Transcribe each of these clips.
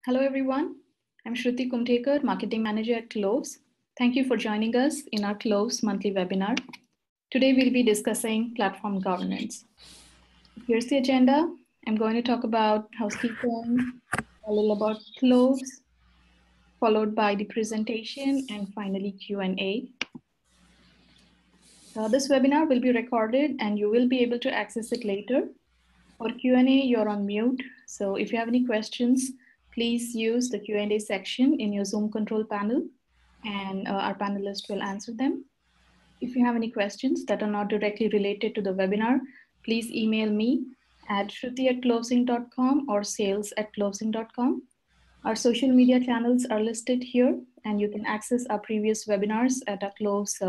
Hello, everyone. I'm Shruti Kumtekar, Marketing Manager at Kloves. Thank you for joining us in our Kloves monthly webinar. Today, we'll be discussing platform governance. Here's the agenda. I'm going to talk about housekeeping, a little about Kloves, followed by the presentation, and finally Q&A. This webinar will be recorded and you will be able to access it later. For Q&A, you're on mute. So if you have any questions, please use the Q&A section in your Zoom control panel and our panelists will answer them. If you have any questions that are not directly related to the webinar, please email me at shruti@closing.com or sales@closing.com. Our social media channels are listed here and you can access our previous webinars at our Kloves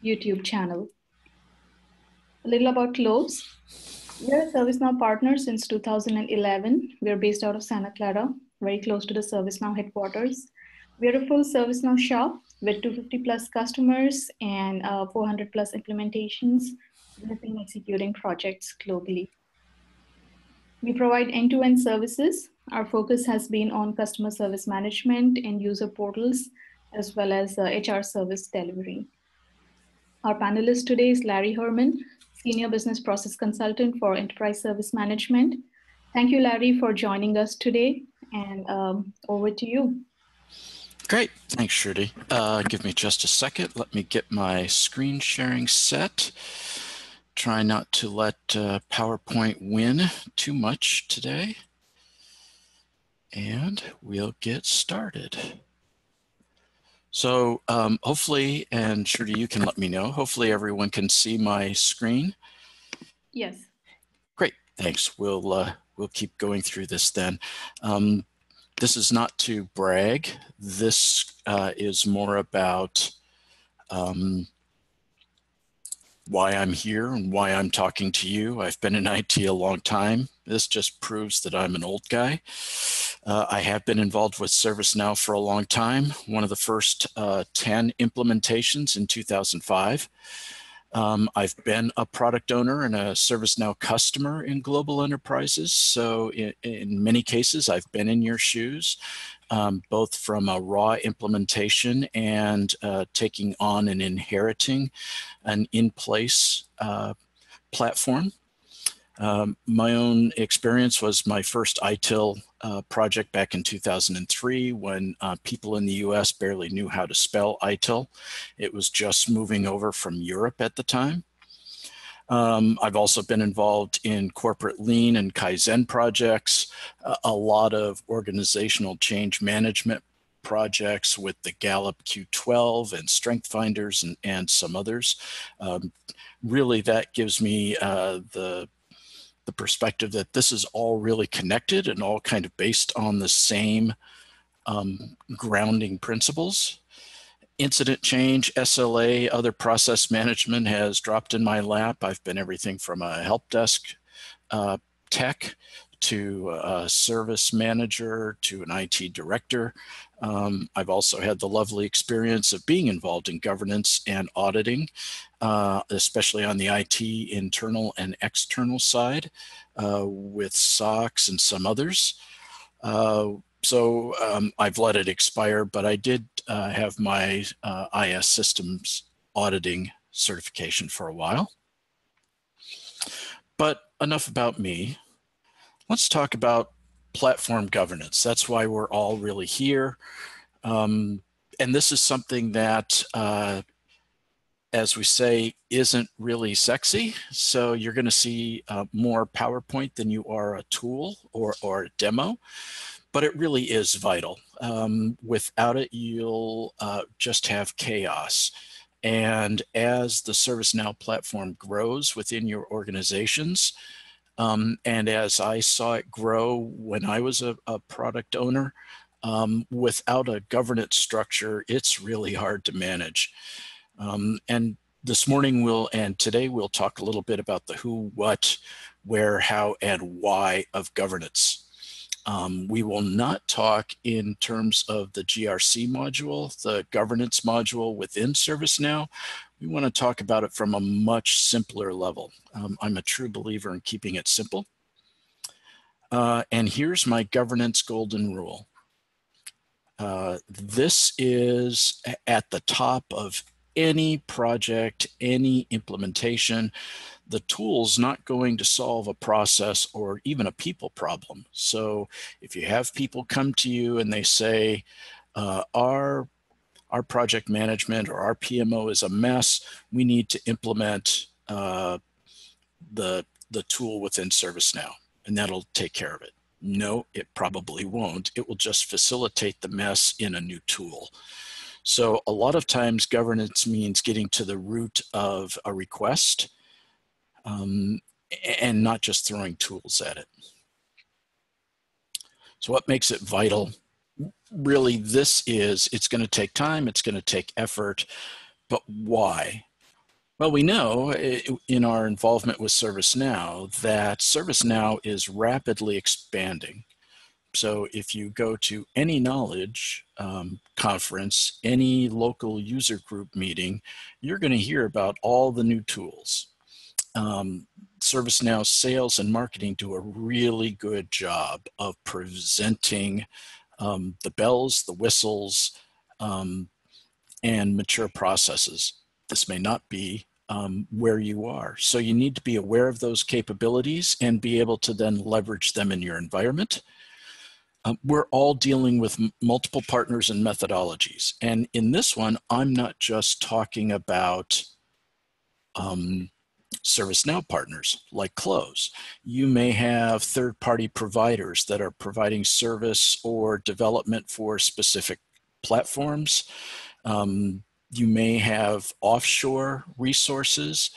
YouTube channel. A little about Kloves. We're a ServiceNow partner since 2011. We're based out of Santa Clara, very close to the ServiceNow headquarters. We're a full ServiceNow shop with 250 plus customers and 400 plus implementations. We've been executing projects globally. We provide end-to-end services. Our focus has been on customer service management and user portals, as well as HR service delivery. Our panelist today is Larry Herman, Senior Business Process Consultant for Enterprise Service Management. Thank you, Larry, for joining us today, and over to you. Great, thanks, Shruti. Give me just a second. Let me get my screen sharing set. Try not to let PowerPoint win too much today. And we'll get started. So hopefully, and Shruti, you can let me know, hopefully everyone can see my screen. Yes. Great, thanks. We'll keep going through this then. This is not to brag. This is more about why I'm here and why I'm talking to you. I've been in IT a long time. This just proves that I'm an old guy. I have been involved with ServiceNow for a long time. One of the first 10 implementations in 2005. I've been a product owner and a ServiceNow customer in global enterprises. So in many cases, I've been in your shoes, both from a raw implementation and taking on and inheriting an in-place platform. My own experience was my first ITIL project back in 2003 when people in the US barely knew how to spell ITIL. It was just moving over from Europe at the time. I've also been involved in corporate lean and Kaizen projects, a lot of organizational change management projects with the Gallup Q12 and Strength Finders and some others. Really, that gives me the perspective that this is all really connected and all kind of based on the same grounding principles. Incident change, SLA, other process management has dropped in my lap. I've been everything from a help desk tech to a service manager to an IT director. I've also had the lovely experience of being involved in governance and auditing, especially on the IT internal and external side with SOX and some others. So I've let it expire, but I did have my IS systems auditing certification for a while. But enough about me. Let's talk about platform governance. That's why we're all really here. And this is something that, as we say, isn't really sexy. So you're going to see more PowerPoint than you are a tool or a demo. But it really is vital. Without it, you'll just have chaos. And as the ServiceNow platform grows within your organizations, and as I saw it grow when I was a product owner, without a governance structure, it's really hard to manage. And this morning and today we'll talk a little bit about the who, what, where, how, and why of governance. We will not talk in terms of the GRC module, the governance module within ServiceNow. We want to talk about it from a much simpler level. I'm a true believer in keeping it simple. And here's my governance golden rule. This is at the top of any project, any implementation. The tool's not going to solve a process or even a people problem. So if you have people come to you and they say, our project management or our PMO is a mess, we need to implement the tool within ServiceNow, and that'll take care of it. No, it probably won't. It will just facilitate the mess in a new tool. So a lot of times governance means getting to the root of a request and not just throwing tools at it. So what makes it vital? Really, it's going to take time, it's going to take effort, but why? Well, we know in our involvement with ServiceNow that ServiceNow is rapidly expanding. So if you go to any knowledge conference, any local user group meeting, you're going to hear about all the new tools. ServiceNow sales and marketing do a really good job of presenting the bells, the whistles, and mature processes. This may not be where you are. So you need to be aware of those capabilities and be able to then leverage them in your environment. We're all dealing with multiple partners and methodologies. And in this one, I'm not just talking about ServiceNow partners like Kloves. You may have third-party providers that are providing service or development for specific platforms. You may have offshore resources.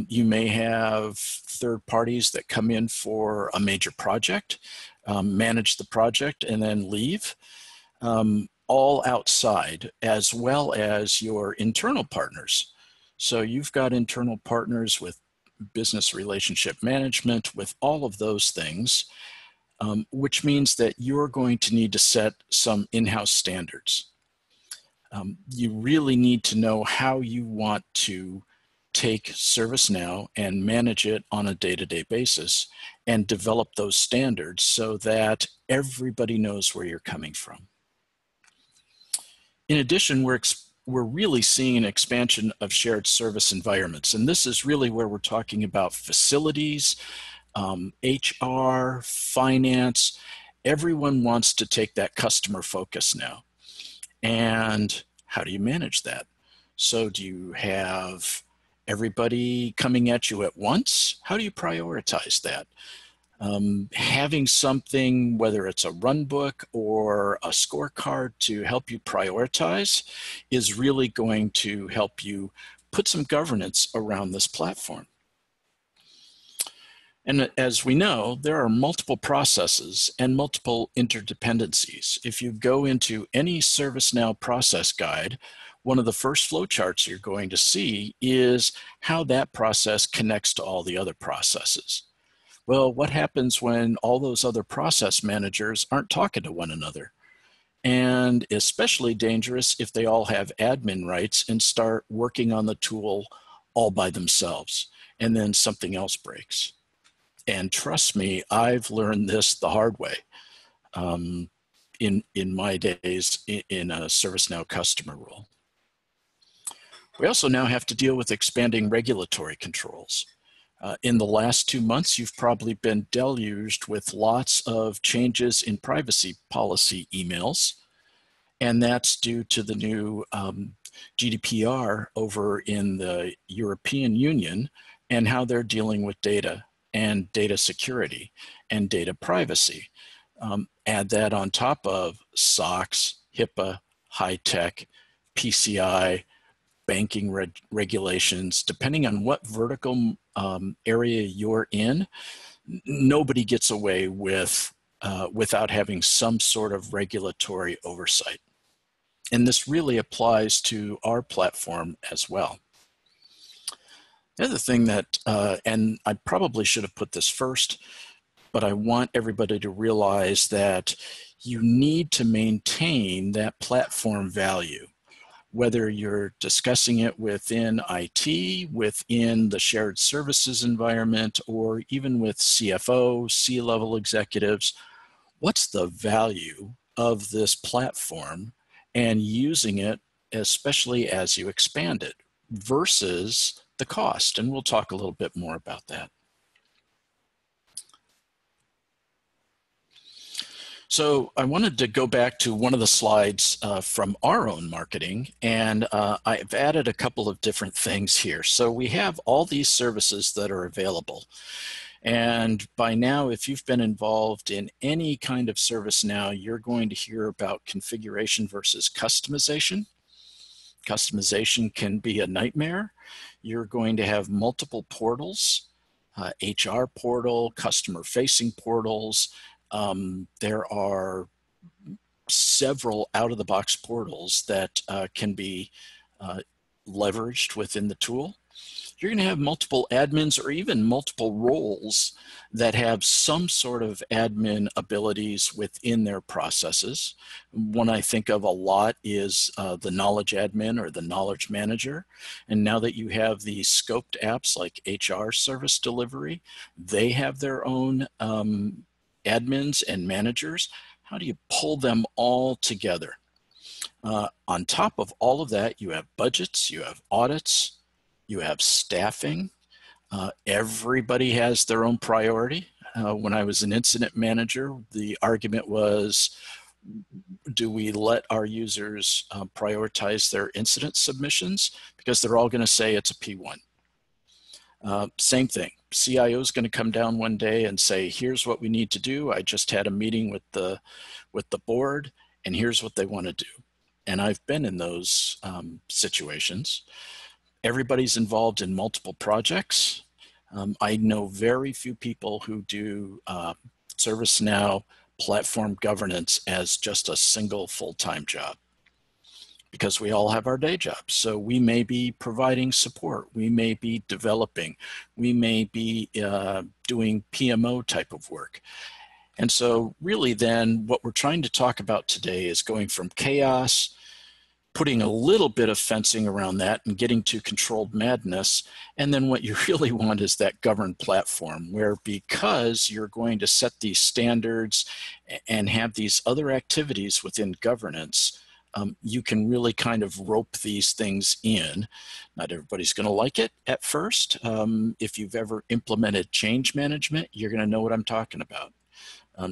You may have third parties that come in for a major project, manage the project, and then leave. All outside, as well as your internal partners. So you've got internal partners with business relationship management, with all of those things, which means that you're going to need to set some in-house standards. You really need to know how you want to take ServiceNow and manage it on a day-to-day basis and develop those standards so that everybody knows where you're coming from. In addition, we're really seeing an expansion of shared service environments, and this is really where we're talking about facilities, HR, finance. Everyone wants to take that customer focus now. And how do you manage that? So do you have everybody coming at you at once? How do you prioritize that? Having something, whether it's a run book or a scorecard to help you prioritize, is really going to help you put some governance around this platform. And as we know, there are multiple processes and multiple interdependencies. If you go into any ServiceNow process guide, one of the first flowcharts you're going to see is how that process connects to all the other processes. Well, what happens when all those other process managers aren't talking to one another? And especially dangerous if they all have admin rights and start working on the tool all by themselves, and then something else breaks. And trust me, I've learned this the hard way in my days in a ServiceNow customer role. We also now have to deal with expanding regulatory controls. In the last 2 months, you've probably been deluged with lots of changes in privacy policy emails, and that's due to the new GDPR over in the European Union and how they're dealing with data and data security and data privacy. Add that on top of SOX, HIPAA, high-tech, PCI, banking regulations. Depending on what vertical area you're in, nobody gets away with without having some sort of regulatory oversight. And this really applies to our platform as well. The other thing that, and I probably should have put this first, but I want everybody to realize that you need to maintain that platform value, whether you're discussing it within IT, within the shared services environment, or even with CFO, C-level executives. What's the value of this platform and using it, especially as you expand it, versus the cost. And we'll talk a little bit more about that. So I wanted to go back to one of the slides from our own marketing, and I've added a couple of different things here. So we have all these services that are available. And by now, if you've been involved in any kind of service now, you're going to hear about configuration versus customization. Customization can be a nightmare. You're going to have multiple portals, HR portal, customer-facing portals. There are several out-of-the-box portals that can be leveraged within the tool. You're going to have multiple admins or even multiple roles that have some sort of admin abilities within their processes. One I think of a lot is the knowledge admin or the knowledge manager. And now that you have the scoped apps like HR service delivery, they have their own admins and managers. How do you pull them all together? On top of all of that, you have budgets, you have audits, you have staffing. Everybody has their own priority. When I was an incident manager, the argument was, do we let our users prioritize their incident submissions? Because they're all going to say it's a P1. Same thing. CIO is going to come down one day and say, here's what we need to do. I just had a meeting with the board, and here's what they want to do. And I've been in those situations. Everybody's involved in multiple projects. I know very few people who do ServiceNow platform governance as just a single full-time job, because we all have our day jobs. So we may be providing support, we may be developing, we may be doing PMO type of work. And so really then what we're trying to talk about today is going from chaos, putting a little bit of fencing around that and getting to controlled madness. And then what you really want is that governed platform where, because you're going to set these standards and have these other activities within governance, you can really kind of rope these things in. Not everybody's going to like it at first. If you've ever implemented change management, you're going to know what I'm talking about.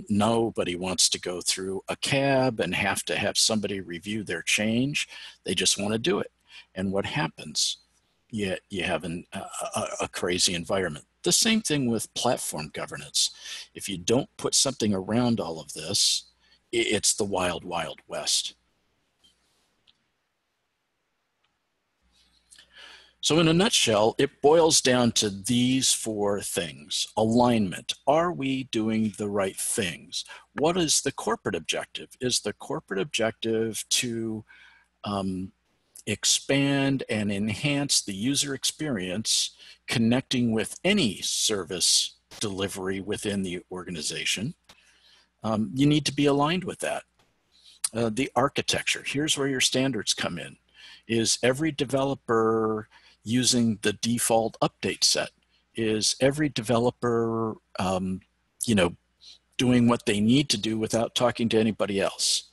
Nobody wants to go through a cab and have to have somebody review their change. They just want to do it. And what happens? You have a crazy environment. The same thing with platform governance. If you don't put something around all of this, it's the wild, wild west. So in a nutshell, it boils down to these four things. Alignment. Are we doing the right things? What is the corporate objective? Is the corporate objective to expand and enhance the user experience connecting with any service delivery within the organization? You need to be aligned with that. The architecture. Here's where your standards come in. Is every developer using the default update set? Is every developer, doing what they need to do without talking to anybody else?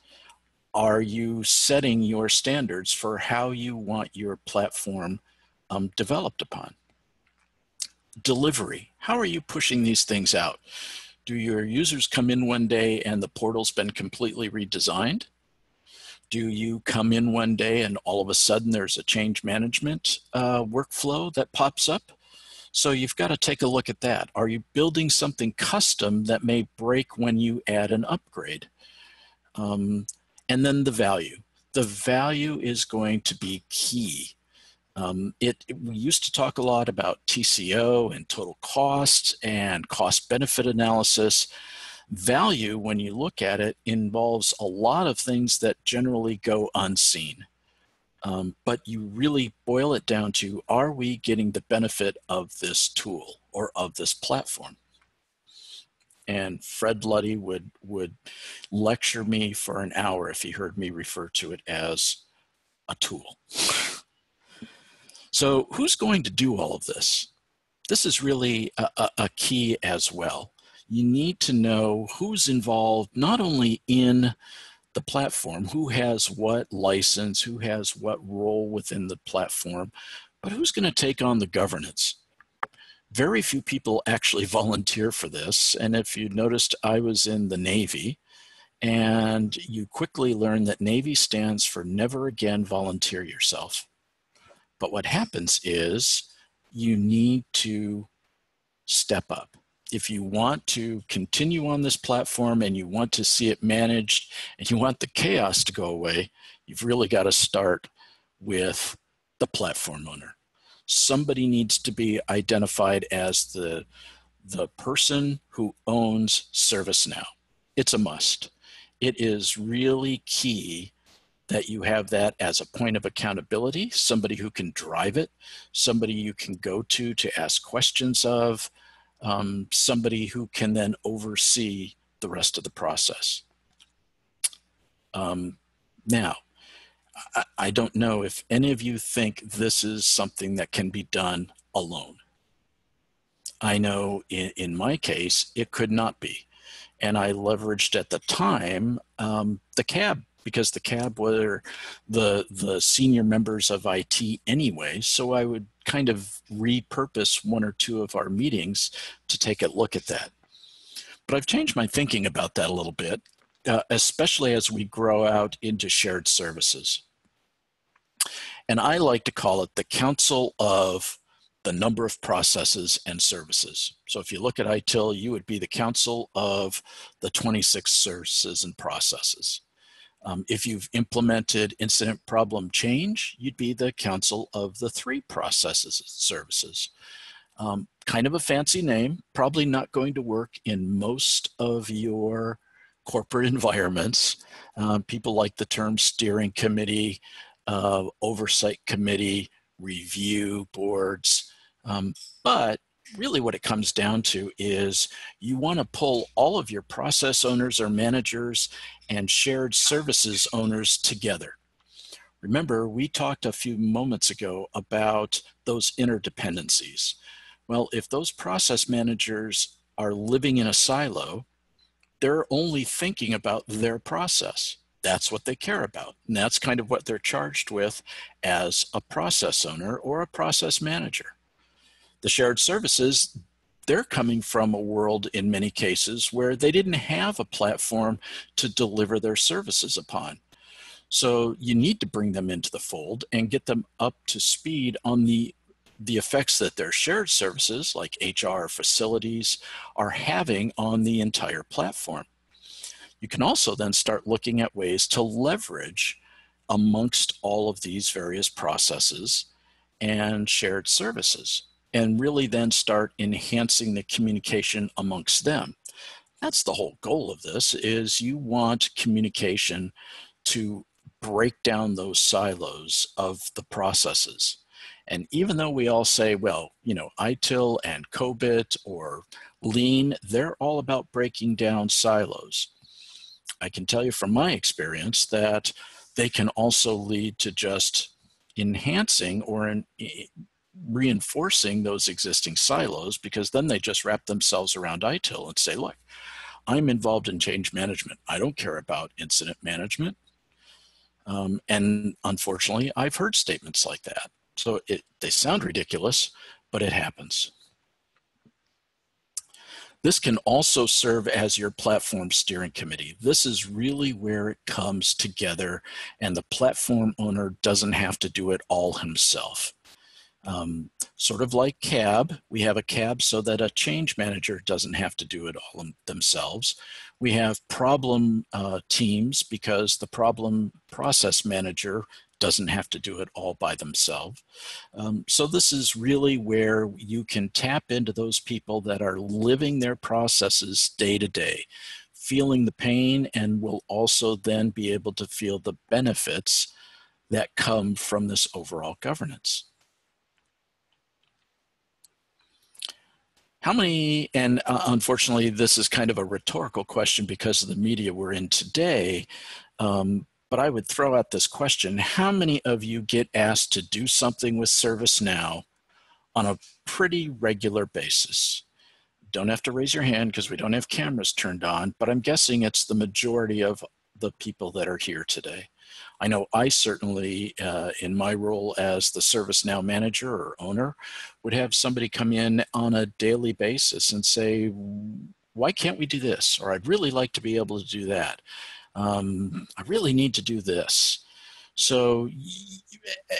Are you setting your standards for how you want your platform developed upon? Delivery. How are you pushing these things out? Do your users come in one day and the portal's been completely redesigned? Do you come in one day and all of a sudden there's a change management workflow that pops up? So you've got to take a look at that. Are you building something custom that may break when you add an upgrade? And then the value. The value is going to be key. We used to talk a lot about TCO and total cost and cost benefit analysis. Value, when you look at it, involves a lot of things that generally go unseen. But you really boil it down to, are we getting the benefit of this tool or of this platform? And Fred Luddy would lecture me for an hour if he heard me refer to it as a tool. So who's going to do all of this? This is really a key as well. You need to know who's involved not only in the platform, who has what license, who has what role within the platform, but who's going to take on the governance? Very few people actually volunteer for this. And if you noticed, I was in the Navy, and you quickly learn that Navy stands for never again volunteer yourself. But what happens is you need to step up. If you want to continue on this platform and you want to see it managed and you want the chaos to go away, you've really got to start with the platform owner. Somebody needs to be identified as the person who owns ServiceNow. It's a must. It is really key that you have that as a point of accountability, somebody who can drive it, somebody you can go to ask questions of, somebody who can then oversee the rest of the process. Now, I don't know if any of you think this is something that can be done alone. I know in my case, it could not be. And I leveraged at the time the CAB, because the CAB were the senior members of IT anyway. So I would kind of repurpose one or two of our meetings to take a look at that. But I've changed my thinking about that a little bit, especially as we grow out into shared services. And I like to call it the council of the number of processes and services. So if you look at ITIL, you would be the council of the 26 services and processes. If you've implemented incident problem change, you'd be the council of the 3 processes and services. Kind of a fancy name, probably not going to work in most of your corporate environments. People like the term steering committee, oversight committee, review boards. But really what it comes down to is you want to pull all of your process owners or managers and shared services owners together. Remember, we talked a few moments ago about those interdependencies. Well, if those process managers are living in a silo, they're only thinking about their process. That's what they care about. And that's kind of what they're charged with as a process owner or a process manager. The shared services, they're coming from a world in many cases where they didn't have a platform to deliver their services upon. So you need to bring them into the fold and get them up to speed on the effects that their shared services like HR facilities are having on the entire platform. You can also then start looking at ways to leverage amongst all of these various processes and shared services, and really then start enhancing the communication amongst them. That's the whole goal of this, is you want communication to break down those silos of the processes. And even though we all say, well, you know, ITIL and COBIT or Lean, they're all about breaking down silos. I can tell you from my experience that they can also lead to just enhancing or reinforcing those existing silos, because then they just wrap themselves around ITIL and say, look, I'm involved in change management. I don't care about incident management. And unfortunately, I've heard statements like that. So they sound ridiculous, but it happens. This can also serve as your platform steering committee. This is really where it comes together, and the platform owner doesn't have to do it all himself. Sort of like CAB, we have a CAB so that a change manager doesn't have to do it all themselves. We have problem teams because the problem process manager doesn't have to do it all by themselves. So this is really where you can tap into those people that are living their processes day to day, feeling the pain, and will also then be able to feel the benefits that come from this overall governance. How many, and unfortunately this is kind of a rhetorical question because of the media we're in today, but I would throw out this question: how many of you get asked to do something with ServiceNow on a pretty regular basis? Don't have to raise your hand because we don't have cameras turned on, but I'm guessing it's the majority of the people that are here today. I know I certainly, in my role as the ServiceNow manager or owner, would have somebody come in on a daily basis and say, why can't we do this? Or I'd really like to be able to do that. I really need to do this. So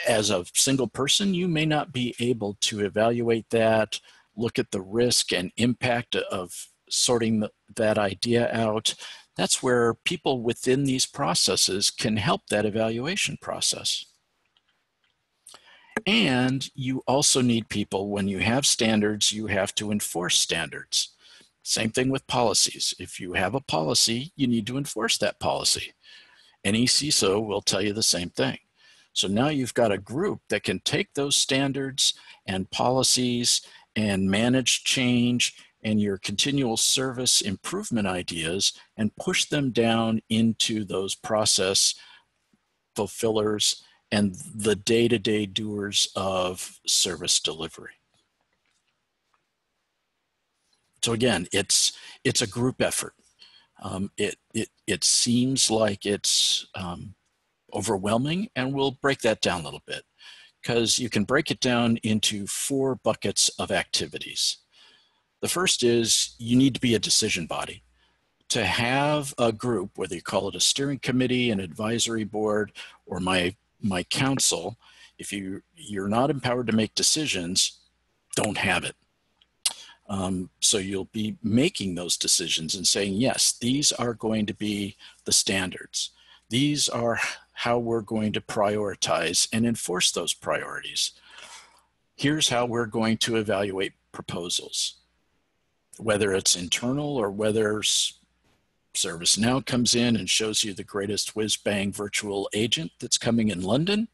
as a single person, you may not be able to evaluate that, look at the risk and impact of sorting that idea out. That's where people within these processes can help that evaluation process. And you also need people, when you have standards, you have to enforce standards. Same thing with policies. If you have a policy, you need to enforce that policy. Any CISO will tell you the same thing. So now you've got a group that can take those standards and policies and manage change and your continual service improvement ideas and push them down into those process fulfillers and the day-to-day doers of service delivery. So again, it's a group effort. It seems like it's overwhelming, and we'll break that down a little bit, because you can break it down into 4 buckets of activities. The first is you need to be a decision body. To have a group, whether you call it a steering committee, an advisory board, or my council, if you're not empowered to make decisions, don't have it. So you'll be making those decisions and saying, yes, these are going to be the standards. These are how we're going to prioritize and enforce those priorities. Here's how we're going to evaluate proposals, whether it's internal or whether ServiceNow comes in and shows you the greatest whiz-bang virtual agent that's coming in London.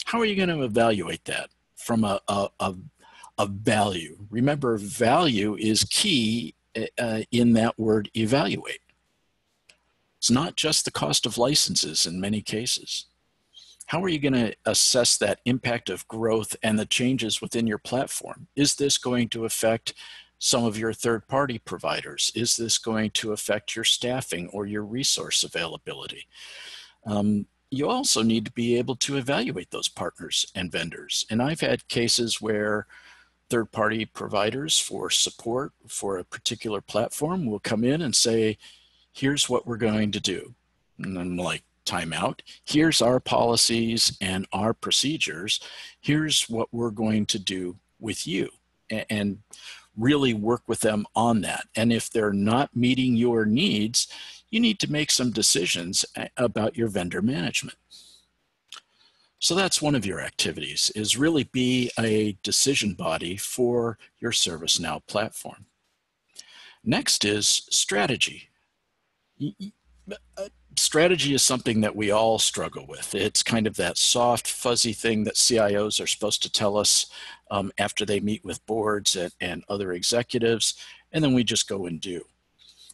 How are you going to evaluate that from a value? Remember, value is key in that word evaluate. It's not just the cost of licenses in many cases. How are you going to assess that impact of growth and the changes within your platform? Is this going to affect some of your third-party providers? Is this going to affect your staffing or your resource availability? You also need to be able to evaluate those partners and vendors. And I've had cases where third-party providers for support for a particular platform will come in and say, here's what we're going to do. And I'm like, time out. Here's our policies and our procedures. Here's what we're going to do with you. And really work with them on that. And if they're not meeting your needs, you need to make some decisions about your vendor management. So that's one of your activities, is really be a decision body for your ServiceNow platform. Next is strategy. Strategy is something that we all struggle with. It's kind of that soft, fuzzy thing that CIOs are supposed to tell us after they meet with boards and other executives, and then we just go and do.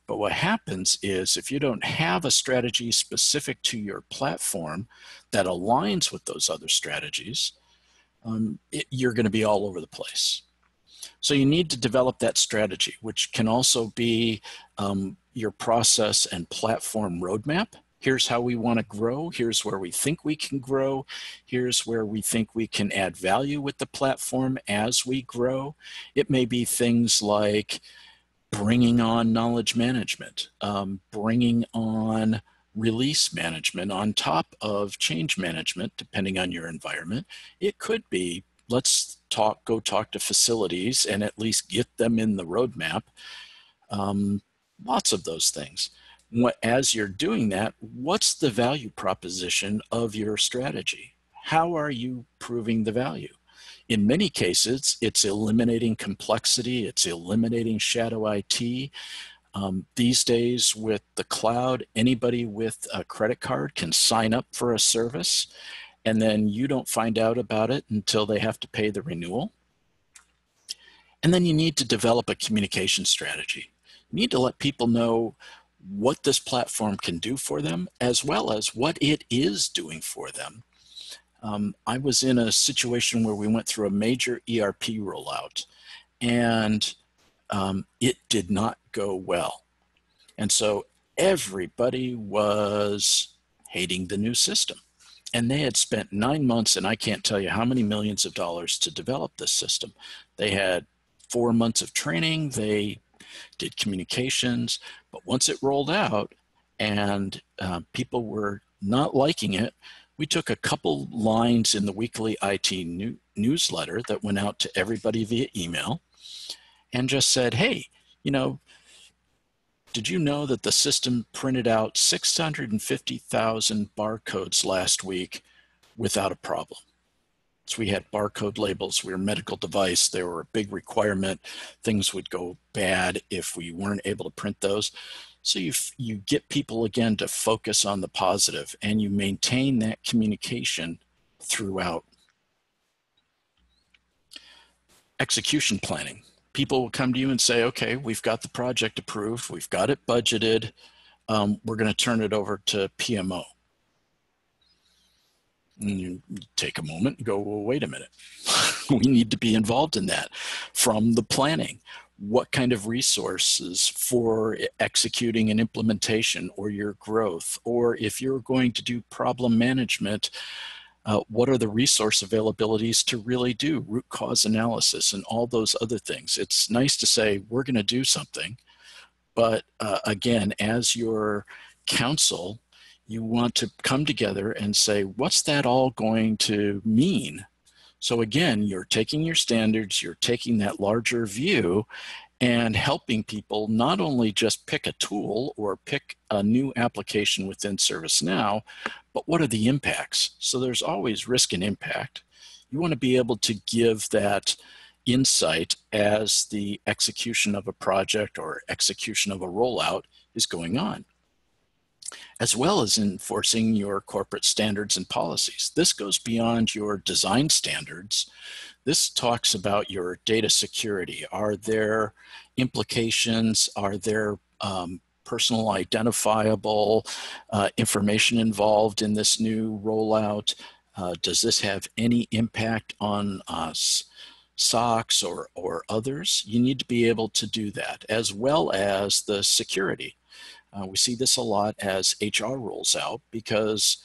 But what happens is, if you don't have a strategy specific to your platform that aligns with those other strategies, you're going to be all over the place. So you need to develop that strategy, which can also be your process and platform roadmap. Here's how we want to grow. Here's where we think we can grow. Here's where we think we can add value with the platform as we grow. It may be things like bringing on knowledge management, bringing on release management on top of change management, depending on your environment. It could be, let's go talk to facilities and at least get them in the roadmap. Lots of those things. As you're doing that, what's the value proposition of your strategy? How are you proving the value? In many cases, it's eliminating complexity, it's eliminating shadow IT. These days with the cloud, anybody with a credit card can sign up for a service, and then you don't find out about it until they have to pay the renewal. And then you need to develop a communication strategy. You need to let people know what this platform can do for them, as well as what it is doing for them. I was in a situation where we went through a major ERP rollout, and it did not go well. And so everybody was hating the new system. And they had spent 9 months, and I can't tell you how many millions of dollars to develop this system. They had 4 months of training, they did communications, but once it rolled out and people were not liking it, we took a couple lines in the weekly IT newsletter that went out to everybody via email and just said, hey, you know, did you know that the system printed out 650,000 barcodes last week without a problem? So we had barcode labels, we were a medical device, they were a big requirement. Things would go bad if we weren't able to print those. So you get people again to focus on the positive and you maintain that communication throughout. Execution planning. People will come to you and say, okay, we've got the project approved, we've got it budgeted, we're going to turn it over to PMO. And you take a moment and go, well, wait a minute. We need to be involved in that from the planning. What kind of resources for executing an implementation or your growth, or if you're going to do problem management, what are the resource availabilities to really do root cause analysis and all those other things. It's nice to say we're going to do something, but again, as your counsel, you want to come together and say, what's that all going to mean? So again, you're taking your standards, you're taking that larger view and helping people not only just pick a tool or pick a new application within ServiceNow, but what are the impacts? So there's always risk and impact. You want to be able to give that insight as the execution of a project or execution of a rollout is going on, as well as enforcing your corporate standards and policies. This goes beyond your design standards. This talks about your data security. Are there implications? Are there personal identifiable information involved in this new rollout? Does this have any impact on SOX or others? You need to be able to do that, as well as the security. We see this a lot as HR rolls out because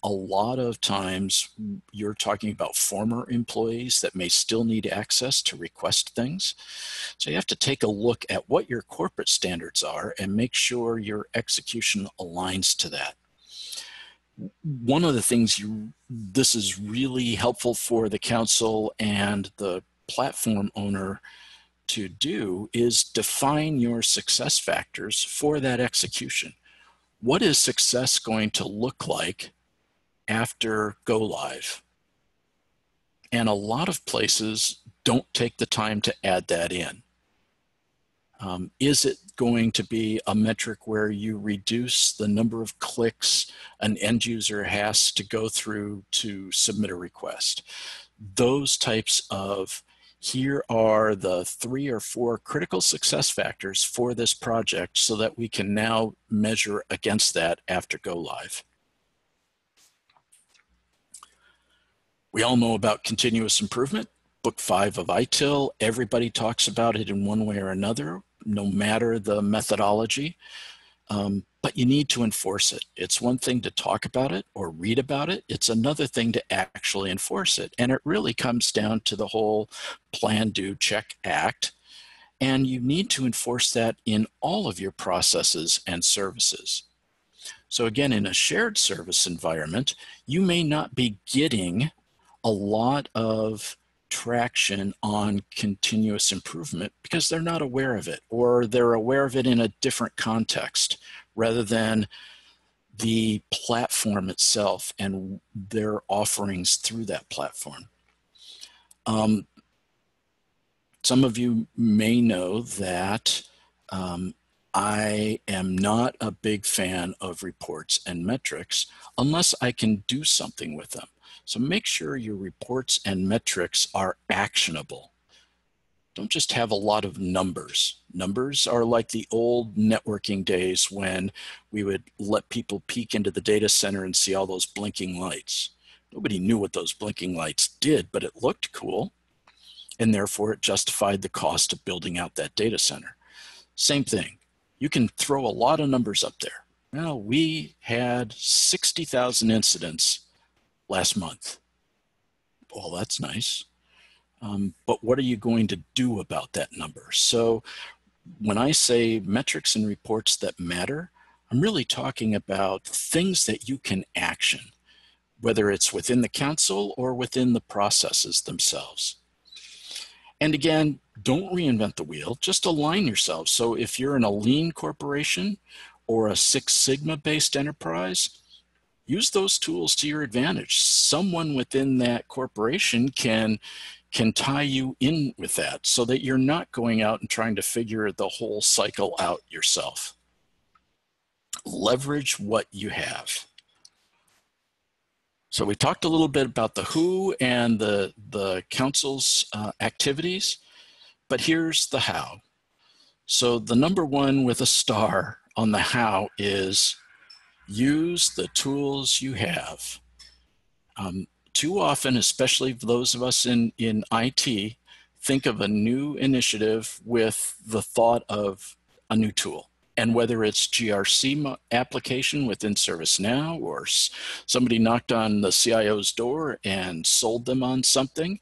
a lot of times you're talking about former employees that may still need access to request things. So you have to take a look at what your corporate standards are and make sure your execution aligns to that. One of the things this is really helpful for the council and the platform owner to do is define your success factors for that execution. What is success going to look like after go live? And a lot of places don't take the time to add that in. Is it going to be a metric where you reduce the number of clicks an end user has to go through to submit a request? Those types of, here are the 3 or 4 critical success factors for this project so that we can now measure against that after go live. We all know about continuous improvement. Book 5 of ITIL, everybody talks about it in one way or another, no matter the methodology, but you need to enforce it. It's one thing to talk about it or read about it. It's another thing to actually enforce it. And it really comes down to the whole plan, do, check, act. And you need to enforce that in all of your processes and services. So again, in a shared service environment, you may not be getting a lot of traction on continuous improvement because they're not aware of it, or they're aware of it in a different context rather than the platform itself and their offerings through that platform. Some of you may know that I am not a big fan of reports and metrics unless I can do something with them. So make sure your reports and metrics are actionable. Don't just have a lot of numbers. Numbers are like the old networking days when we would let people peek into the data center and see all those blinking lights. Nobody knew what those blinking lights did, but it looked cool, and therefore it justified the cost of building out that data center. Same thing. you can throw a lot of numbers up there. Well, we had 60,000 incidents last month. Well, that's nice. But what are you going to do about that number? So when I say metrics and reports that matter, I'm really talking about things that you can action, whether it's within the council or within the processes themselves. And again, don't reinvent the wheel, just align yourself. So if you're in a lean corporation or a Six Sigma based enterprise, use those tools to your advantage. Someone within that corporation can tie you in with that so that you're not going out and trying to figure the whole cycle out yourself. Leverage what you have. So we talked a little bit about the who and the council's activities, but here's the how. So the number one with a star on the how is use the tools you have. Too often, especially those of us in IT, think of a new initiative with the thought of a new tool. And whether it's GRC application within ServiceNow or somebody knocked on the CIO's door and sold them on something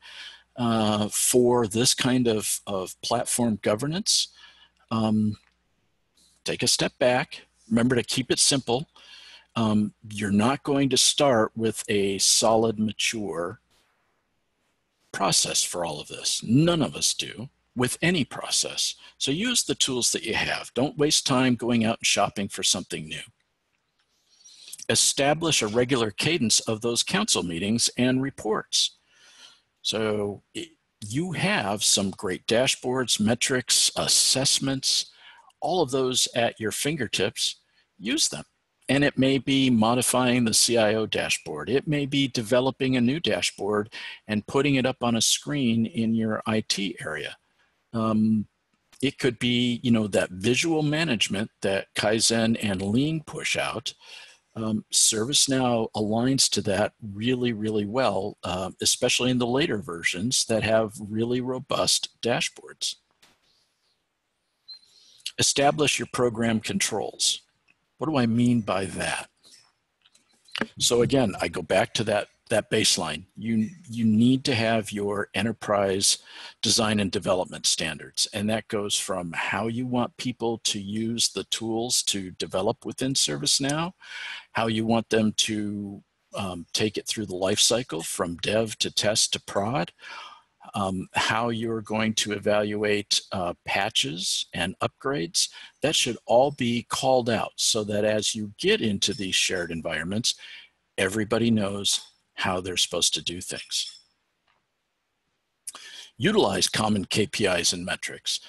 for this kind of platform governance, take a step back. Remember to keep it simple. You're not going to start with a solid, mature process for all of this. None of us do with any process. So use the tools that you have. Don't waste time going out and shopping for something new. Establish a regular cadence of those council meetings and reports. So you have some great dashboards, metrics, assessments, all of those at your fingertips. Use them. And it may be modifying the CIO dashboard. It may be developing a new dashboard and putting it up on a screen in your IT area. It could be, that visual management that Kaizen and Lean push out. ServiceNow aligns to that really, really well, especially in the later versions that have really robust dashboards. Establish your program controls. What do I mean by that? So again, I go back to that baseline. You need to have your enterprise design and development standards, and that goes from how you want people to use the tools to develop within ServiceNow, how you want them to take it through the life cycle from dev to test to prod, how you're going to evaluate patches and upgrades. That should all be called out so that as you get into these shared environments, everybody knows how they're supposed to do things. Utilize common KPIs and metrics.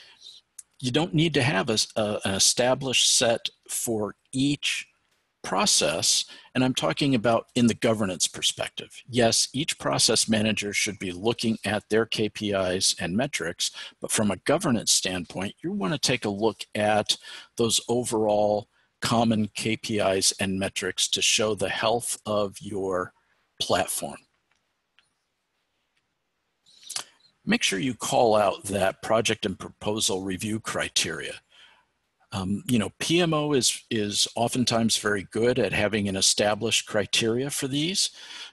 You don't need to have an established set for each process, and I'm talking about in the governance perspective. Yes, each process manager should be looking at their KPIs and metrics, but from a governance standpoint, you want to take a look at those overall common KPIs and metrics to show the health of your platform. Make sure you call out that project and proposal review criteria. PMO is oftentimes very good at having an established criteria for these.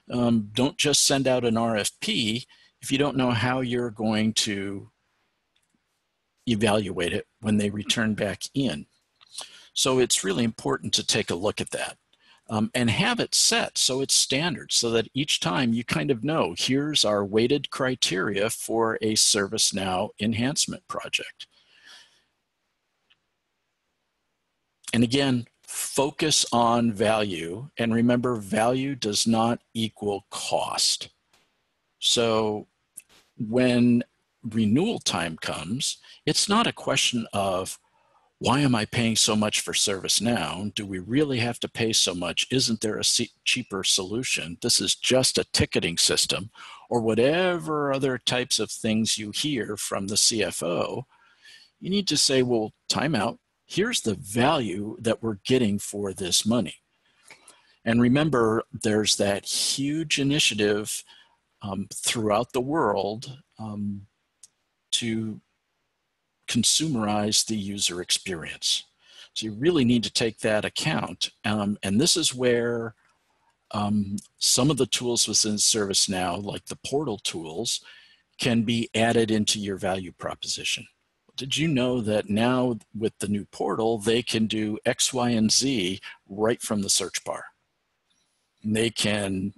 Don't just send out an RFP if you don't know how you're going to evaluate it when they return back in. So it's really important to take a look at that and have it set so it's standard, so that each time you kind of know, here's our weighted criteria for a ServiceNow enhancement project. And again, focus on value. And remember, value does not equal cost. So when renewal time comes, it's not a question of, why am I paying so much for ServiceNow? Do we really have to pay so much? Isn't there a cheaper solution? This is just a ticketing system, or whatever other types of things you hear from the CFO. You need to say, well, time out. Here's the value that we're getting for this money. And remember, there's that huge initiative throughout the world to consumerize the user experience. So you really need to take that account. And this is where some of the tools within ServiceNow, like the portal tools, can be added into your value proposition. Did you know that now with the new portal, they can do X, Y, and Z right from the search bar? And they can,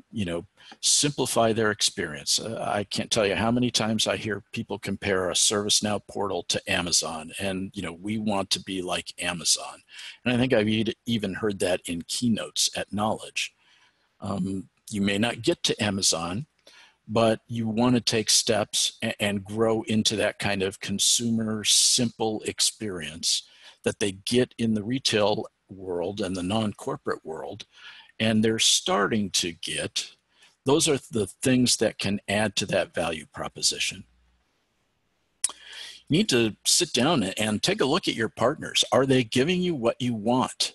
simplify their experience. I can't tell you how many times I hear people compare a ServiceNow portal to Amazon, and we want to be like Amazon. And I think I've even heard that in keynotes at Knowledge. You may not get to Amazon, but you want to take steps and grow into that kind of consumer simple experience that they get in the retail world and the non-corporate world, and they're starting to get. Those are the things that can add to that value proposition. You need to sit down and take a look at your partners. Are they giving you what you want?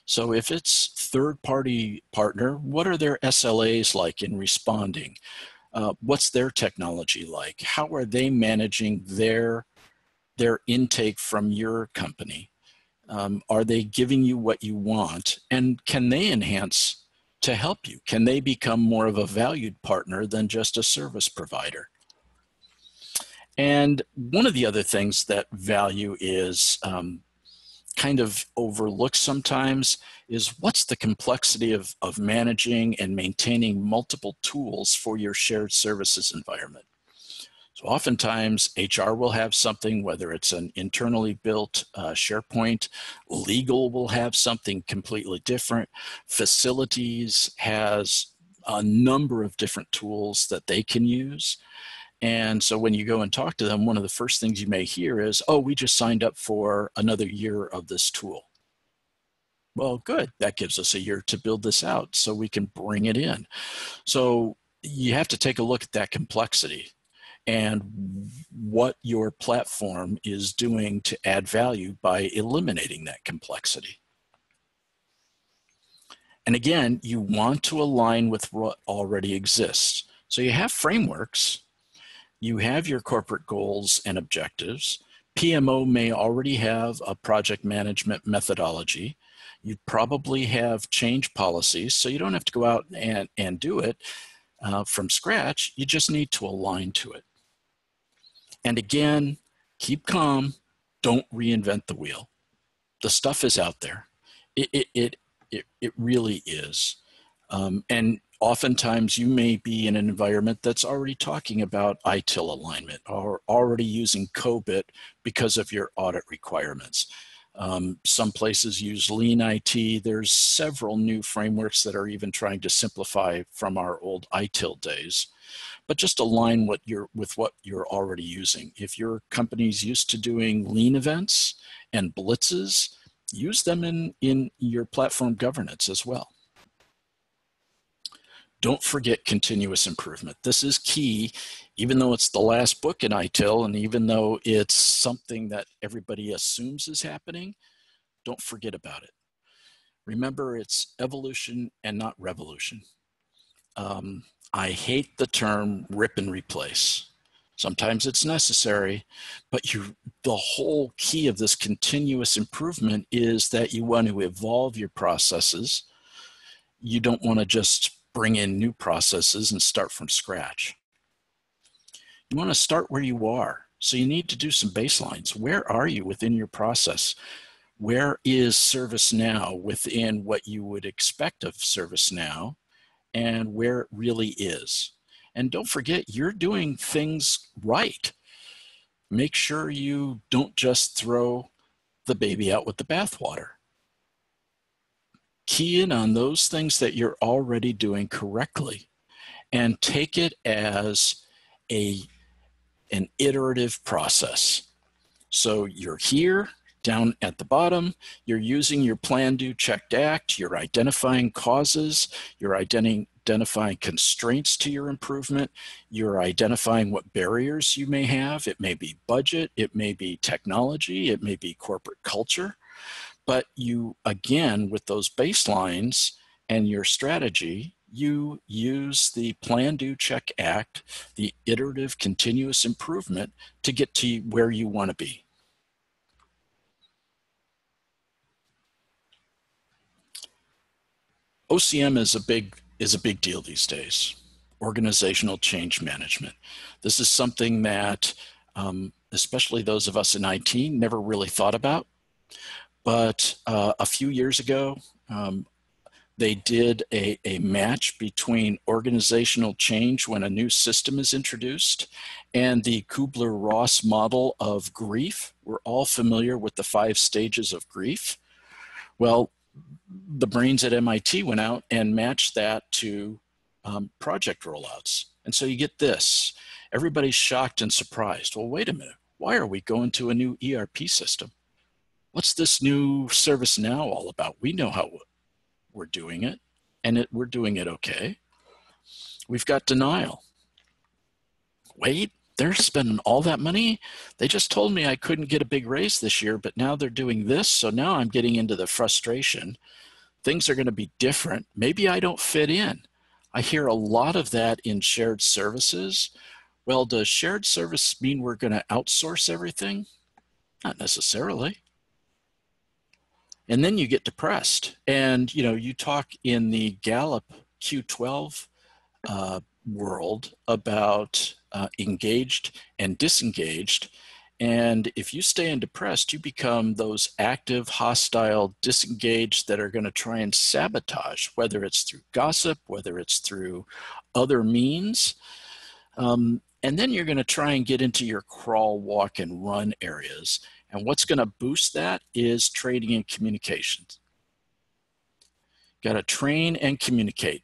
So if it's third-party partner, what are their SLAs like in responding? What's their technology like? How are they managing their intake from your company? Are they giving you what you want? And can they enhance to help you? Can they become more of a valued partner than just a service provider? And one of the other things that value is kind of overlooked sometimes is what's the complexity of managing and maintaining multiple tools for your shared services environment. So oftentimes HR will have something, whether it's an internally built SharePoint, legal will have something completely different, facilities has a number of different tools that they can use. And so when you go and talk to them, one of the first things you may hear is, oh, we just signed up for another year of this tool. Well, good. That gives us a year to build this out so we can bring it in. So you have to take a look at that complexity and what your platform is doing to add value by eliminating that complexity. And again, you want to align with what already exists. So you have frameworks. You have your corporate goals and objectives. PMO may already have a project management methodology. You probably have change policies, so you don't have to go out and do it from scratch. You just need to align to it. And again, keep calm. Don't reinvent the wheel. The stuff is out there. It really is. And oftentimes you may be in an environment that's already talking about ITIL alignment or already using COBIT because of your audit requirements. Some places use Lean IT. There's several new frameworks that are even trying to simplify from our old ITIL days. But just align with what you're already using. If your company's used to doing lean events and blitzes, use them in your platform governance as well. Don't forget continuous improvement. This is key, even though it's the last book in ITIL, and even though it's something that everybody assumes is happening, don't forget about it. Remember, it's evolution and not revolution. I hate the term rip and replace. Sometimes it's necessary, but the whole key of this continuous improvement is that you want to evolve your processes. You don't want to just bring in new processes and start from scratch. You want to start where you are. So you need to do some baselines. Where are you within your process? Where is ServiceNow within what you would expect of ServiceNow and where it really is? And don't forget, you're doing things right. Make sure you don't just throw the baby out with the bathwater. Key in on those things that you're already doing correctly and take it as an iterative process. So you're here, down at the bottom, you're using your plan, do, check, act, you're identifying causes, you're identifying constraints to your improvement, you're identifying what barriers you may have. It may be budget, it may be technology, it may be corporate culture. But you, again, with those baselines and your strategy, you use the plan, do, check, act, the iterative continuous improvement to get to where you want to be. OCM is a big deal these days. Organizational change management. This is something that especially those of us in IT never really thought about. But a few years ago, they did a match between organizational change when a new system is introduced and the Kubler-Ross model of grief. We're all familiar with the 5 stages of grief. Well, the brains at MIT went out and matched that to project rollouts. And so you get this. Everybody's shocked and surprised. Well, wait a minute. Why are we going to a new ERP system? What's this new ServiceNow all about? We know how we're doing it, and we're doing it okay. We've got denial. Wait, they're spending all that money? They just told me I couldn't get a big raise this year, but now they're doing this, so now I'm getting into the frustration. Things are going to be different. Maybe I don't fit in. I hear a lot of that in shared services. Well, does shared service mean we're going to outsource everything? Not necessarily. And then you get depressed. And, you talk in the Gallup Q12 world about engaged and disengaged. And if you stay in depressed, you become those active, hostile, disengaged that are going to try and sabotage, whether it's through gossip, whether it's through other means. And then you're going to try and get into your crawl, walk, and run areas. And what's going to boost that is training and communications. Got to train and communicate.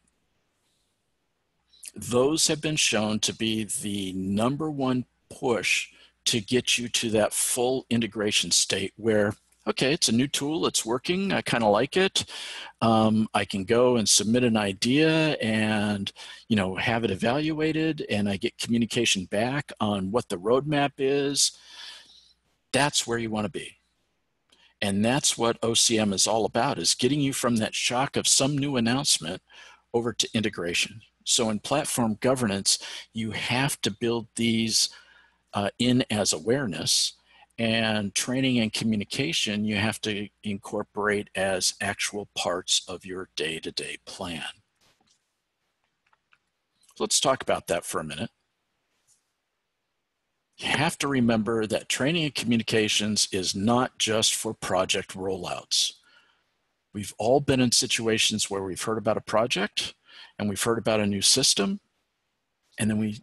Those have been shown to be the #1 push to get you to that full integration state where, okay, it's a new tool, it's working, I kind of like it. I can go and submit an idea and, have it evaluated, and I get communication back on what the roadmap is. That's where you want to be. And that's what OCM is all about, is getting you from that shock of some new announcement over to integration. So in platform governance, you have to build these in as awareness, and training and communication you have to incorporate as actual parts of your day-to-day plan. So let's talk about that for a minute. You have to remember that training and communications is not just for project rollouts. We've all been in situations where we've heard about a project and we've heard about a new system, and then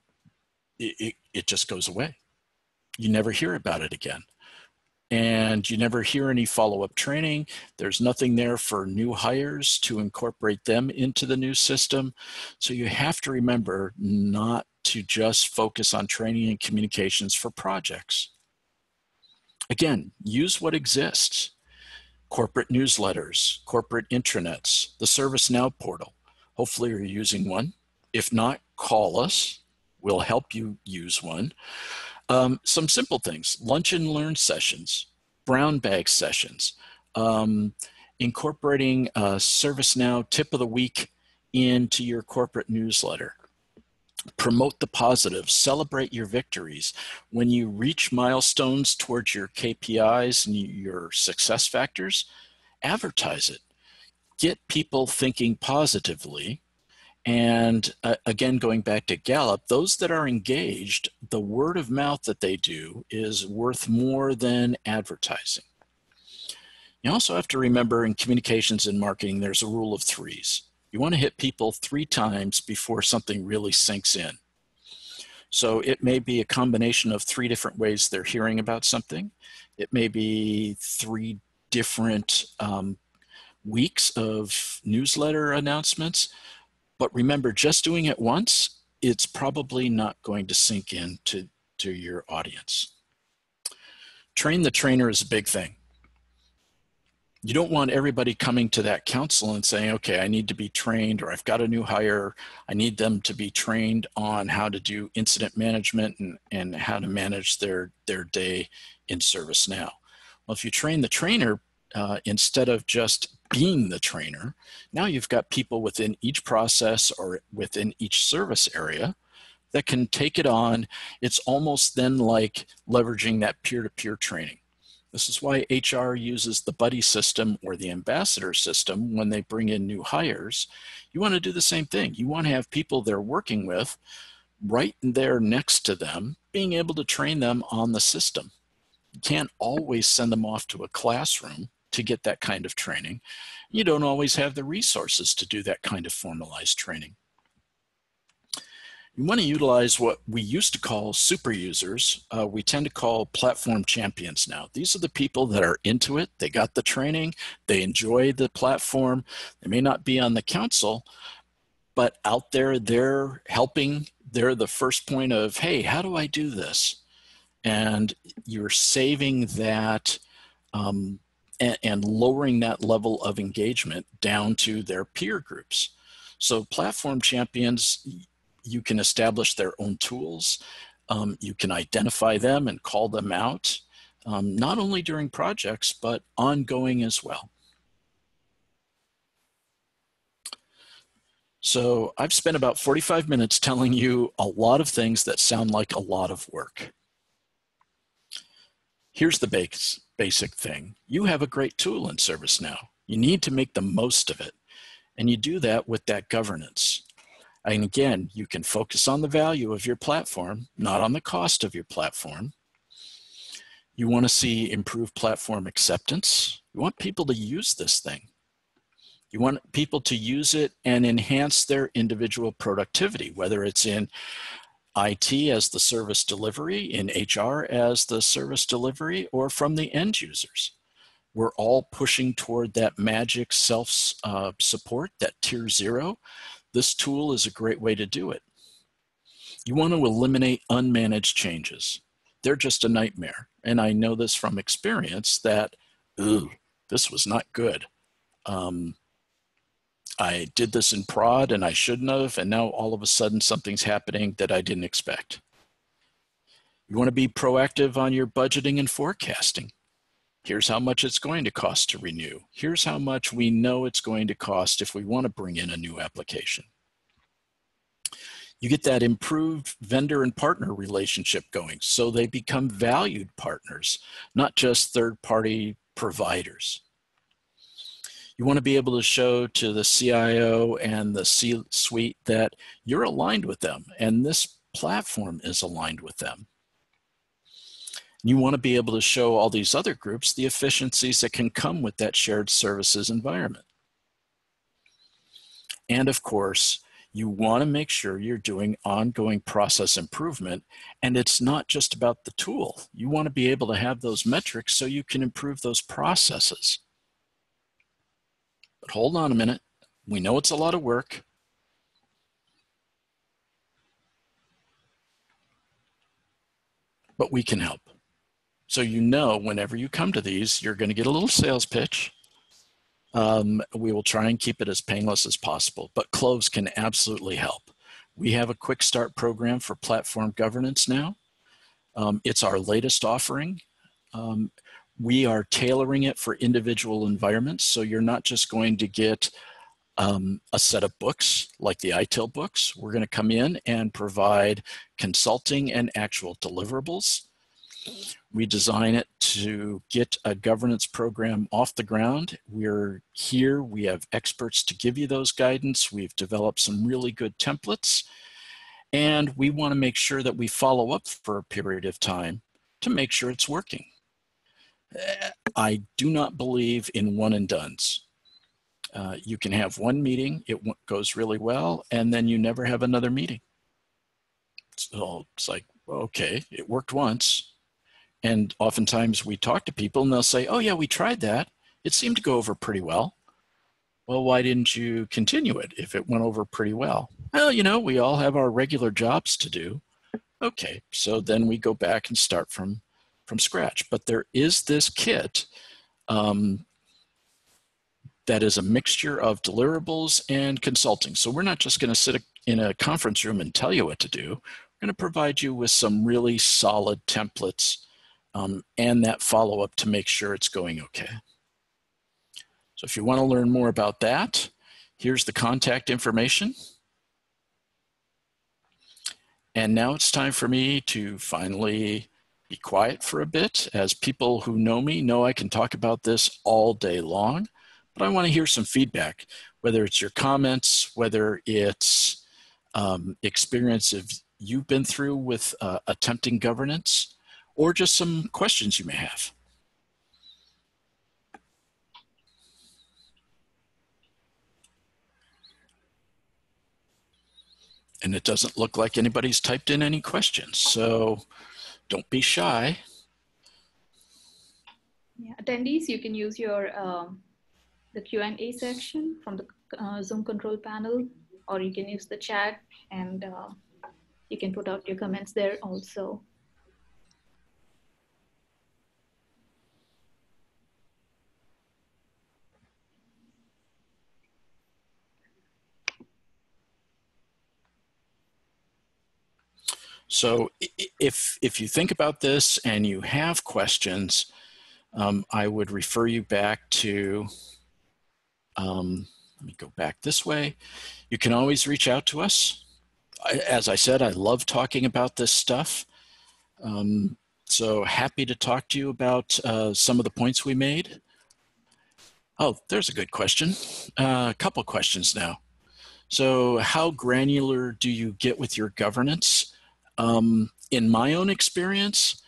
it just goes away. You never hear about it again. And you never hear any follow-up training. There's nothing there for new hires to incorporate them into the new system. So you have to remember not to just focus on training and communications for projects. Again, use what exists. Corporate newsletters, corporate intranets, the ServiceNow portal. Hopefully you're using one. If not, call us. We'll help you use one. Some simple things: lunch and learn sessions, brown bag sessions, incorporating a ServiceNow tip of the week into your corporate newsletter. Promote the positive, celebrate your victories. When you reach milestones towards your KPIs and your success factors, advertise it. Get people thinking positively. And again, going back to Gallup, those that are engaged, the word of mouth that they do is worth more than advertising. You also have to remember, in communications and marketing, there's a rule of 3s. You want to hit people 3 times before something really sinks in. So it may be a combination of 3 different ways they're hearing about something. It may be 3 different weeks of newsletter announcements. But remember, just doing it once, it's probably not going to sink into your audience. Train the trainer is a big thing. You don't want everybody coming to that council and saying, okay, I need to be trained, or I've got a new hire. I need them to be trained on how to do incident management and how to manage their day in ServiceNow. Well, if you train the trainer, instead of just being the trainer, now you've got people within each process or within each service area that can take it on. It's almost then like leveraging that peer-to-peer training. This is why HR uses the buddy system or the ambassador system when they bring in new hires. You want to do the same thing. You want to have people they're working with right there next to them, being able to train them on the system. You can't always send them off to a classroom to get that kind of training. You don't always have the resources to do that kind of formalized training. You want to utilize what we used to call super users. We tend to call platform champions now. These are the people that are into it. They got the training. They enjoy the platform. They may not be on the council, but out there, they're helping. They're the first point of, hey, how do I do this? And you're saving that and lowering that level of engagement down to their peer groups. So platform champions, you can establish their own tools. You can identify them and call them out, not only during projects, but ongoing as well. So I've spent about 45 minutes telling you a lot of things that sound like a lot of work. Here's the basic thing. You have a great tool in ServiceNow. You need to make the most of it. And you do that with that governance. And again, you can focus on the value of your platform, not on the cost of your platform. You want to see improved platform acceptance. You want people to use this thing. You want people to use it and enhance their individual productivity, whether it's in IT as the service delivery, in HR as the service delivery, or from the end users. We're all pushing toward that magic self-support, that tier 0. This tool is a great way to do it. You want to eliminate unmanaged changes. They're just a nightmare. And I know this from experience that, this was not good. I did this in prod and I shouldn't have, and now all of a sudden something's happening that I didn't expect. You want to be proactive on your budgeting and forecasting. Here's how much it's going to cost to renew. Here's how much we know it's going to cost if we want to bring in a new application. You get that improved vendor and partner relationship going, so they become valued partners, not just third-party providers. You want to be able to show to the CIO and the C-suite that you're aligned with them and this platform is aligned with them. You want to be able to show all these other groups the efficiencies that can come with that shared services environment. And of course, you want to make sure you're doing ongoing process improvement, and it's not just about the tool. You want to be able to have those metrics so you can improve those processes. But hold on a minute. We know it's a lot of work. But we can help. So you know whenever you come to these, you're going to get a little sales pitch. We will try and keep it as painless as possible, but Kloves can absolutely help. We have a Quickstart program for platform governance now. It's our latest offering. We are tailoring it for individual environments, so you're not just going to get a set of books like the ITIL books. We're going to come in and provide consulting and actual deliverables. We design it to get a governance program off the ground. We're here, we have experts to give you those guidance. We've developed some really good templates, and we want to make sure that we follow up for a period of time to make sure it's working. I do not believe in one and dones. You can have one meeting, it goes really well, and then you never have another meeting. So it's like, okay, it worked once. And oftentimes we talk to people and they'll say, oh yeah, we tried that. It seemed to go over pretty well. Well, why didn't you continue it if it went over pretty well? Well, you know, we all have our regular jobs to do. Okay, so then we go back and start from scratch. But there is this kit that is a mixture of deliverables and consulting. So we're not just going to sit in a conference room and tell you what to do. We're going to provide you with some really solid templates and that follow-up to make sure it's going okay. So if you want to learn more about that, here's the contact information. And now it's time for me to finally be quiet for a bit, as people who know me know I can talk about this all day long, but I want to hear some feedback, whether it's your comments, whether it's experience of you've been through with attempting governance, or just some questions you may have. And it doesn't look like anybody's typed in any questions, so don't be shy. Yeah, attendees, you can use your the Q&A section from the Zoom control panel, or you can use the chat, and you can put out your comments there also. So if you think about this and you have questions, I would refer you back to, let me go back this way. You can always reach out to us. As I said, I love talking about this stuff. So happy to talk to you about some of the points we made. Oh, there's a good question. A couple questions now. So how granular do you get with your governance? In my own experience,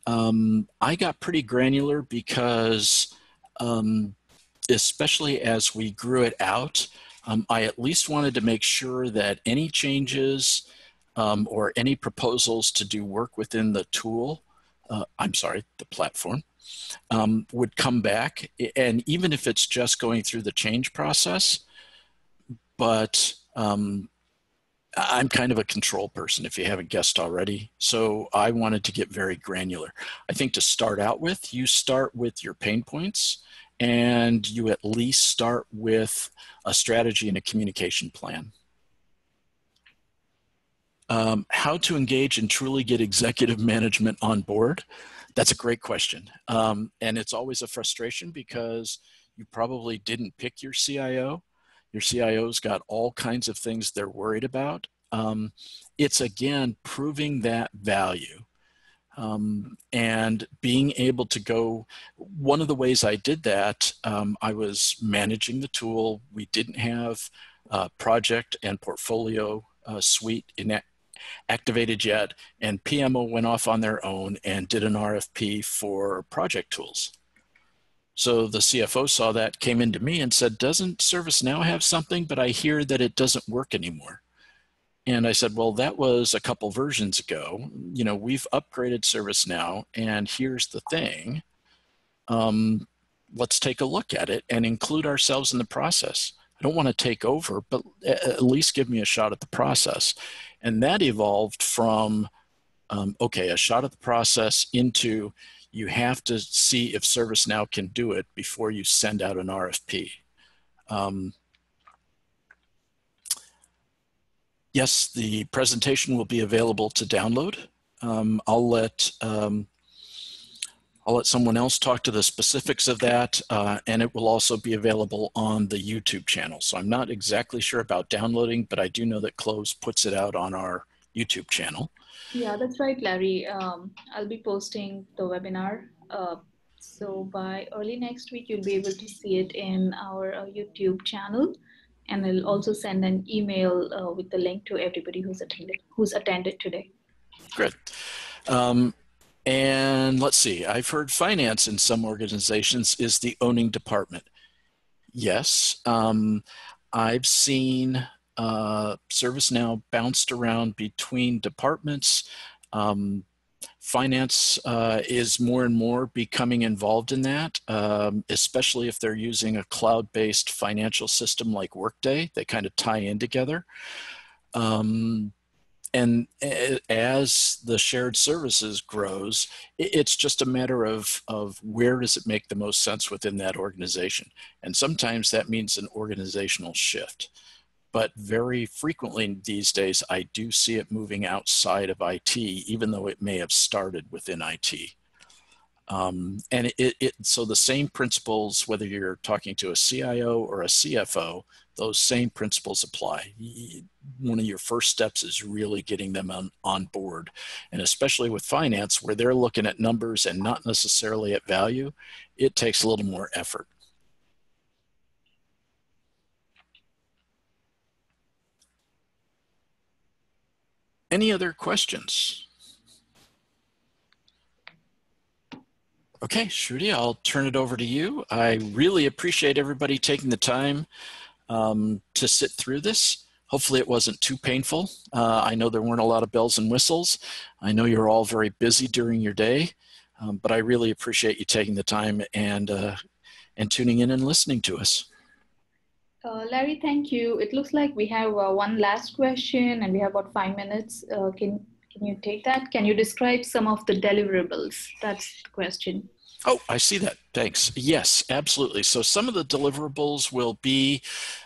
I got pretty granular because especially as we grew it out, I at least wanted to make sure that any changes or any proposals to do work within the tool, the platform, would come back. And even if it's just going through the change process, but I'm kind of a control person, if you haven't guessed already. So I wanted to get very granular. I think to start out with, you start with your pain points, and you at least start with a strategy and a communication plan. How to engage and truly get executive management on board? That's a great question. And it's always a frustration because you probably didn't pick your CIO. Your CIO's got all kinds of things they're worried about. It's, again, proving that value. And being able to go, one of the ways I did that, I was managing the tool. We didn't have project and portfolio suite activated yet, and PMO went off on their own and did an RFP for project tools. So the CFO saw that, came into me and said, doesn't ServiceNow have something, but I hear that it doesn't work anymore. And I said, well, that was a couple versions ago. You know, we've upgraded ServiceNow, and here's the thing. Let's take a look at it and include ourselves in the process. I don't want to take over, but at least give me a shot at the process. And that evolved from, okay, a shot at the process into you have to see if ServiceNow can do it before you send out an RFP. Yes, the presentation will be available to download. I'll let someone else talk to the specifics of that, and it will also be available on the YouTube channel. So I'm not exactly sure about downloading, but I do know that Kloves puts it out on our YouTube channel. Yeah, that's right, Larry. I'll be posting the webinar. So by early next week, you'll be able to see it in our YouTube channel. And I'll also send an email with the link to everybody who's attended today. Great. And let's see, I've heard finance in some organizations is the owning department. Yes, I've seen ServiceNow bounced around between departments. Finance is more and more becoming involved in that, especially if they're using a cloud-based financial system like Workday. They kind of tie in together. And as the shared services grows, it's just a matter of where does it make the most sense within that organization. And sometimes that means an organizational shift. But very frequently these days, I do see it moving outside of IT, even though it may have started within IT. And so the same principles, whether you're talking to a CIO or a CFO, those same principles apply. One of your first steps is really getting them on board. And especially with finance, where they're looking at numbers and not necessarily at value, it takes a little more effort. Any other questions? Okay, Shruti, I'll turn it over to you. I really appreciate everybody taking the time to sit through this. Hopefully it wasn't too painful. I know there weren't a lot of bells and whistles. I know you're all very busy during your day, but I really appreciate you taking the time and tuning in and listening to us. Larry, thank you. It looks like we have one last question and we have about 5 minutes. Can you take that? Can you describe some of the deliverables? That's the question. Oh, I see that. Thanks. Yes, absolutely. So some of the deliverables will be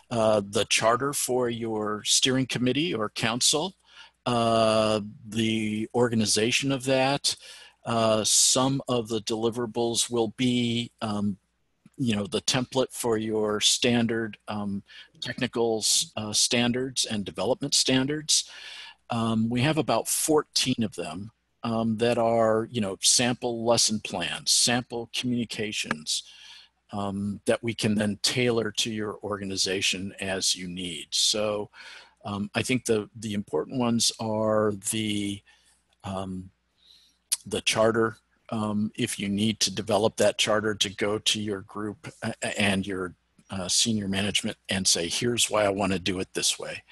the charter for your steering committee or council, the organization of that. Some of the deliverables will be the template for your standard technical standards and development standards. We have about 14 of them that are, sample lesson plans, sample communications that we can then tailor to your organization as you need. So I think the important ones are the charter. If you need to develop that charter to go to your group and your senior management and say, here's why I want to do it this way.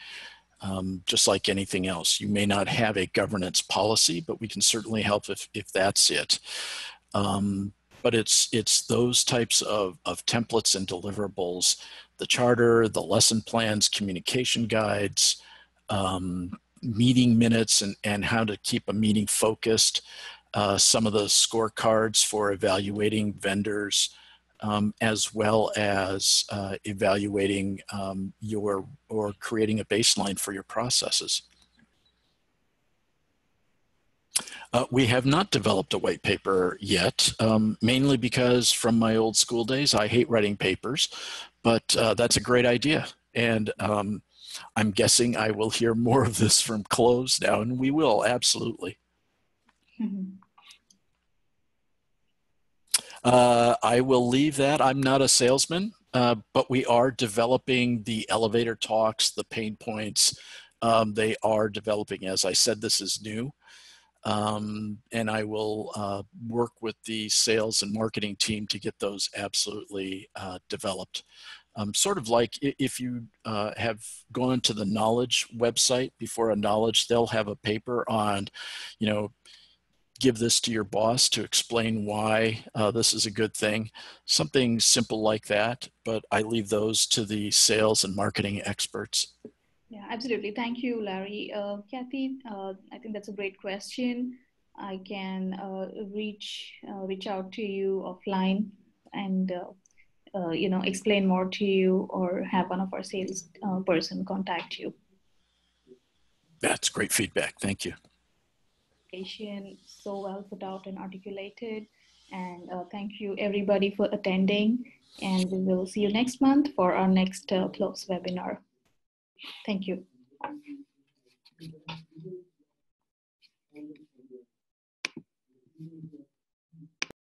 Just like anything else, you may not have a governance policy, but we can certainly help if that's it. But it's those types of templates and deliverables, the charter, the lesson plans, communication guides, meeting minutes and how to keep a meeting focused, some of the scorecards for evaluating vendors, as well as evaluating or creating a baseline for your processes. We have not developed a white paper yet, mainly because from my old school days, I hate writing papers, but that's a great idea. And I'm guessing I will hear more of this from Kloves now, and we will, absolutely. Mm-hmm. I will leave that. I'm not a salesman, but we are developing the elevator talks, the pain points. They are developing. As I said, this is new. And I will work with the sales and marketing team to get those absolutely developed. Sort of like if you have gone to the Knowledge website before a Knowledge, they'll have a paper on, give this to your boss to explain why this is a good thing. Something simple like that, but I leave those to the sales and marketing experts. Yeah, absolutely. Thank you, Larry. Kathy, I think that's a great question. I can reach out to you offline and explain more to you, or have one of our sales person contact you. That's great feedback. Thank you. So well put out and articulated, and thank you everybody for attending, and we will see you next month for our next Kloves webinar. Thank you.